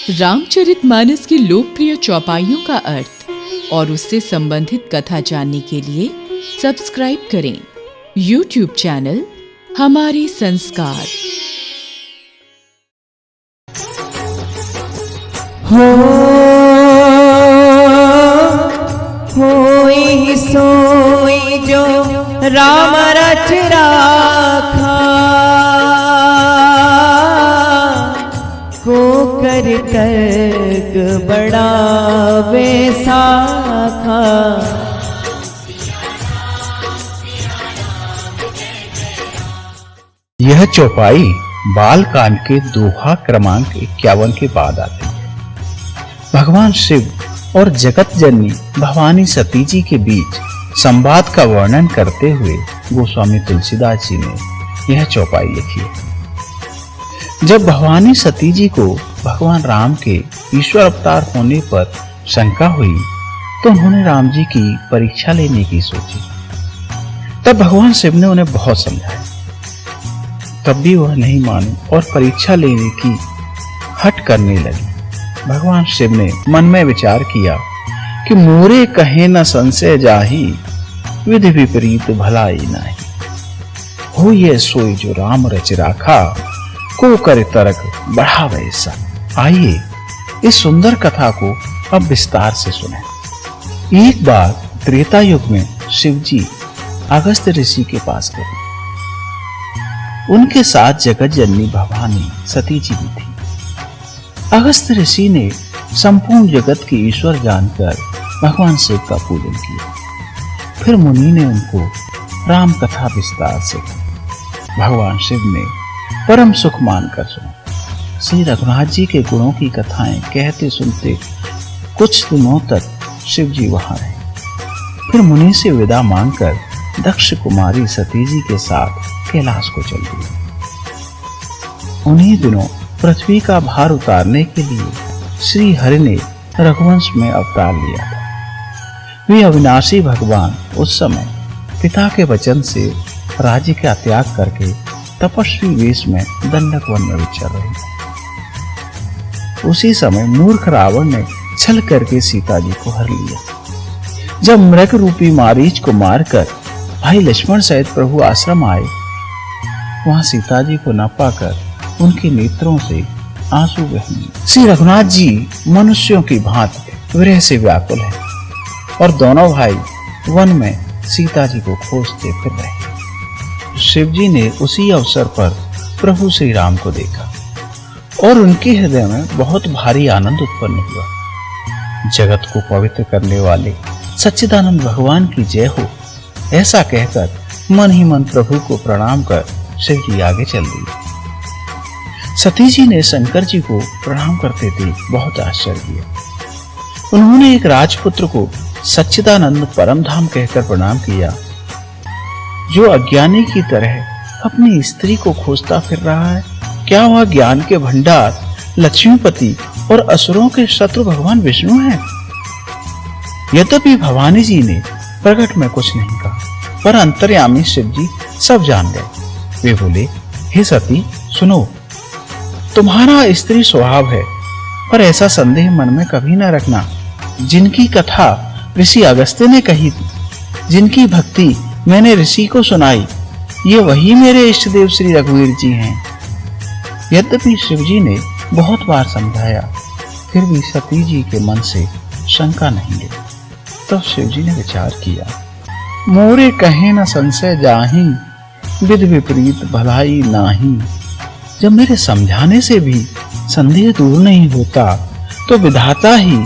रामचरितमानस की लोकप्रिय चौपाइयों का अर्थ और उससे संबंधित कथा जानने के लिए सब्सक्राइब करें YouTube चैनल हमारे संस्कार। होई सोई जो राम रच राखा, को कर तर्क बड़ा बेसाखा। यह चौपाई बाल कांड के दोहा क्रमांक 51 के बाद आती है। भगवान शिव और जगत जननी भवानी सती जी के बीच संवाद का वर्णन करते हुए गोस्वामी तुलसीदास जी ने यह चौपाई लिखी है। जब भवानी सती जी को भगवान राम के ईश्वर अवतार होने पर शंका हुई तो उन्होंने राम जी की परीक्षा लेने की सोची। तब भगवान शिव ने उन्हें बहुत समझाया, तब भी वह नहीं मानी और परीक्षा लेने की हट करने लगी। भगवान शिव ने मन में विचार किया कि मोरे कहे न संशय जाही, विधि विपरीत भलाई नाही। हो ये सोई जो राम रच राखा, को करे तर्क बढ़ा वैसा। आइए इस सुंदर कथा को अब विस्तार से सुने। एक बार त्रेता युग में शिव जी अगस्त्य ऋषि के पास गए। उनके साथ जगत जननी भवानी सती जी भी थी। अगस्त्य ऋषि ने संपूर्ण जगत के ईश्वर जानकर भगवान शिव का पूजन किया। फिर मुनि ने उनको राम कथा विस्तार से कही। भगवान शिव ने परम सुख मानकर सुना। श्री रघुनाथ जी के गुणों की कथाएं कहते सुनते कुछ दिनों तक शिव जी वहां रहे। फिर मुनि से विदा मांगकर दक्ष कुमारी सती जी के साथ कैलाश को चल दिए। उन्हीं दिनों पृथ्वी का भार उतारने के लिए श्री हरि ने रघुवंश में अवतार लिया था। वे अविनाशी भगवान उस समय पिता के वचन से राज्य का त्याग करके तपस्वी वेश में दंडक वन में विचर रहे थे। उसी समय मूर्ख रावण ने छल करके सीता जी को हर लिया। जब मृग रूपी मारीच को मारकर भाई लक्ष्मण सहित प्रभु आश्रम आए, वहां सीता जी को न पाकर उनके नेत्रों से आंसू बहने। श्री रघुनाथ जी मनुष्यों की भांति विरह से व्याकुल हैं और दोनों भाई वन में सीता जी को खोजते फिर रहे। शिव जी ने उसी अवसर पर प्रभु श्री राम को देखा और उनके हृदय में बहुत भारी आनंद उत्पन्न हुआ। जगत को पवित्र करने वाले सच्चिदानंद भगवान की जय हो, ऐसा कहकर मन ही मन प्रभु को प्रणाम कर शिव जी आगे चल दिए। सती जी ने शंकर जी को प्रणाम करते देख बहुत आश्चर्य किया। उन्होंने एक राजपुत्र को सच्चिदानंद परम धाम कहकर प्रणाम किया, जो अज्ञानी की तरह अपनी स्त्री को खोजता फिर रहा है। क्या वह ज्ञान के भंडार लक्ष्मीपति और असुरों के शत्रु भगवान विष्णु हैं? यद्यपि भवानी जी ने प्रकट में कुछ नहीं कहा, पर अंतर्यामी शिव जी सब जान गए। वे बोले, हे सती सुनो, तुम्हारा स्त्री स्वभाव है, पर ऐसा संदेह मन में कभी न रखना। जिनकी कथा ऋषि अगस्त्य ने कही थी, जिनकी भक्ति मैंने ऋषि को सुनाई, ये वही मेरे इष्ट देव श्री रघुवीर जी हैं। यद्यपि शिव जी ने बहुत बार समझाया, फिर भी सती जी के मन से शंका नहीं गई। तब शिव जी ने विचार किया, मोरे कहे न संशय जाही, विधि विपरीत भलाई नाही। जब मेरे समझाने से भी संदेह दूर नहीं होता, तो विधाता ही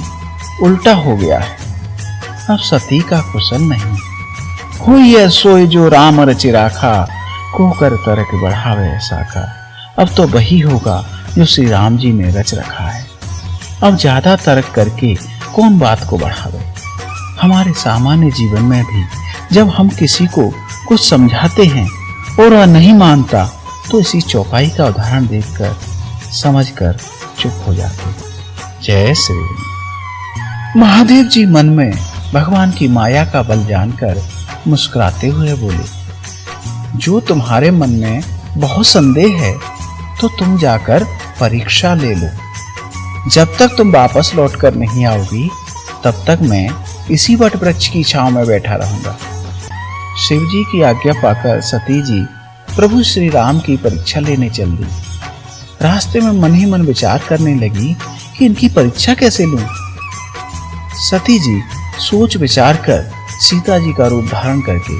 उल्टा हो गया है। अब सती का कुशल नहीं। हो ये सोई जो राम रच राखा, को कर तर्क बढ़ावे ऐसा का। अब तो वही होगा जो श्री राम जी ने रच रखा है। अब ज्यादा तर्क करके कौन बात को बढ़ावे। हमारे सामान्य जीवन में भी जब हम किसी को कुछ समझाते हैं और वह नहीं मानता, तो इसी चौपाई का उदाहरण देखकर समझकर चुप हो जाते। जय श्री राम। महादेव जी मन में भगवान की माया का बल जानकर मुस्कुराते हुए बोले, जो तुम्हारे मन में बहुत संदेह है तो तुम जाकर परीक्षा ले लो। जब तक तुम वापस लौटकर नहीं आओगी तब तक मैं इसी वट वृक्ष की छांव में बैठा रहूंगा। शिव जी की आज्ञा पाकर सती जी प्रभु श्री राम की परीक्षा लेने चल दी। रास्ते में मन ही मन विचार करने लगी कि इनकी परीक्षा कैसे लूं। सती जी सोच विचार कर सीता जी का रूप धारण करके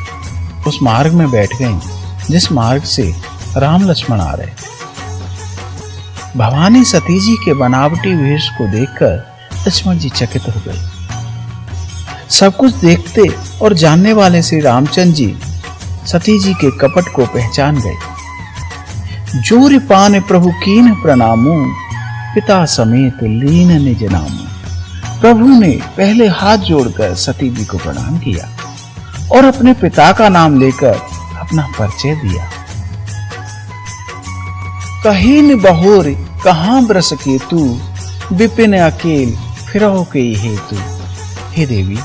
उस मार्ग में बैठ गईं जिस मार्ग से राम लक्ष्मण आ रहे। भवानी सती जी के बनावटी वेश को देखकर लक्ष्मण जी चकित हो गए। सब कुछ देखते और जानने वाले श्री रामचंद्र जी सती जी के कपट को पहचान गए। जो रिपान प्रभु कीन प्रणामो, पिता समेत लीन निज नामो। प्रभु ने पहले हाथ जोड़कर सती जी को प्रणाम किया और अपने पिता का नाम लेकर अपना परिचय दिया। कहीन बहोर कहां बरस के तू, विपिन अकेल फिरहो के हेतु। हे देवी,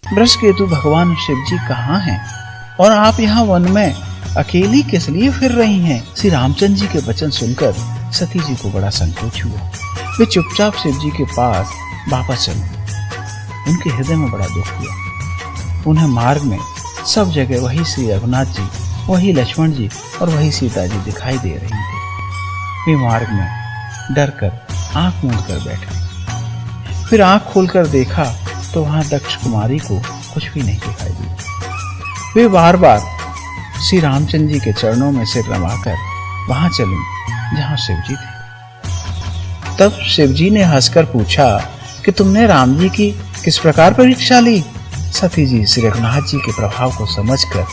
बृष केतु भगवान शिव जी कहाँ हैं और आप यहाँ वन में अकेली किस लिए फिर रही हैं? श्री रामचंद्र जी के वचन सुनकर सती जी को बड़ा संकोच हुआ। वे चुपचाप शिव जी के पास वापस चले। उनके हृदय में बड़ा दुख हुआ। उन्हें मार्ग में सब जगह वही श्री रघुनाथ जी, वही लक्ष्मण जी और वही सीता जी दिखाई दे रही थी। वे मार्ग में डर कर आंख मूंद कर बैठे। फिर आंख खोलकर देखा तो वहां दक्ष कुमारी को कुछ भी नहीं दिखाई दिया। वे बार बार श्री रामचंद्र जी के चरणों में सिर नवाकर वहां चली जहां शिव जी थे। तब शिव जी ने हंसकर पूछा कि तुमने राम जी की किस प्रकार परीक्षा ली? सती जी श्री रघुनाथ जी के प्रभाव को समझकर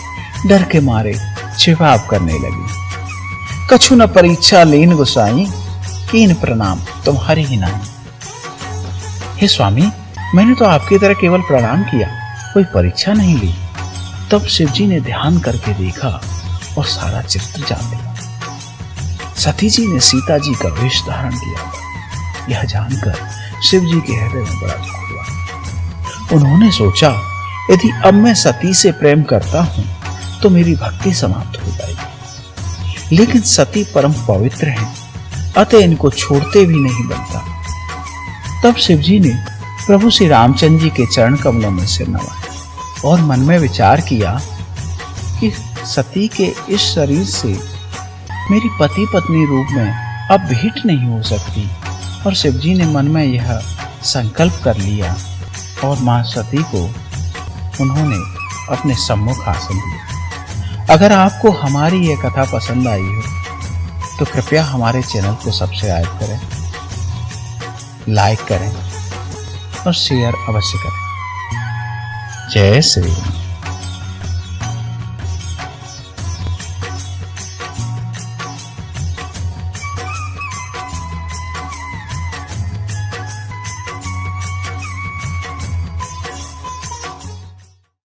डर के मारे जवाब करने लगी। कछु न परीक्षा लेन गोसाई, कीन प्रणाम तुम्हारी ही नाई। हे स्वामी, मैंने तो आपकी तरह केवल प्रणाम किया, कोई परीक्षा नहीं ली। तब शिव जी ने ध्यान करके देखा और सारा चित्र जान लिया। सती जी ने सीता जी का वेश धारण किया। यह जानकर शिव जी के हृदय में बड़ा दुख हुआ। उन्होंने सोचा, यदि अब मैं सती से प्रेम करता हूं तो मेरी भक्ति समाप्त हो जाएगी। लेकिन सती परम पवित्र हैं, अतः इनको छोड़ते भी नहीं बनता। तब शिव जी ने प्रभु श्री रामचंद्र जी के चरण कमलों में सिर नवाया और मन में विचार किया कि सती के इस शरीर से मेरी पति पत्नी रूप में अब भेंट नहीं हो सकती। और शिव जी ने मन में यह संकल्प कर लिया और मां सती को उन्होंने अपने सम्मुख आसन दिया। अगर आपको हमारी यह कथा पसंद आई हो तो कृपया हमारे चैनल को सब्सक्राइब करें, लाइक करें और शेयर अवश्य करें। जय श्री राम।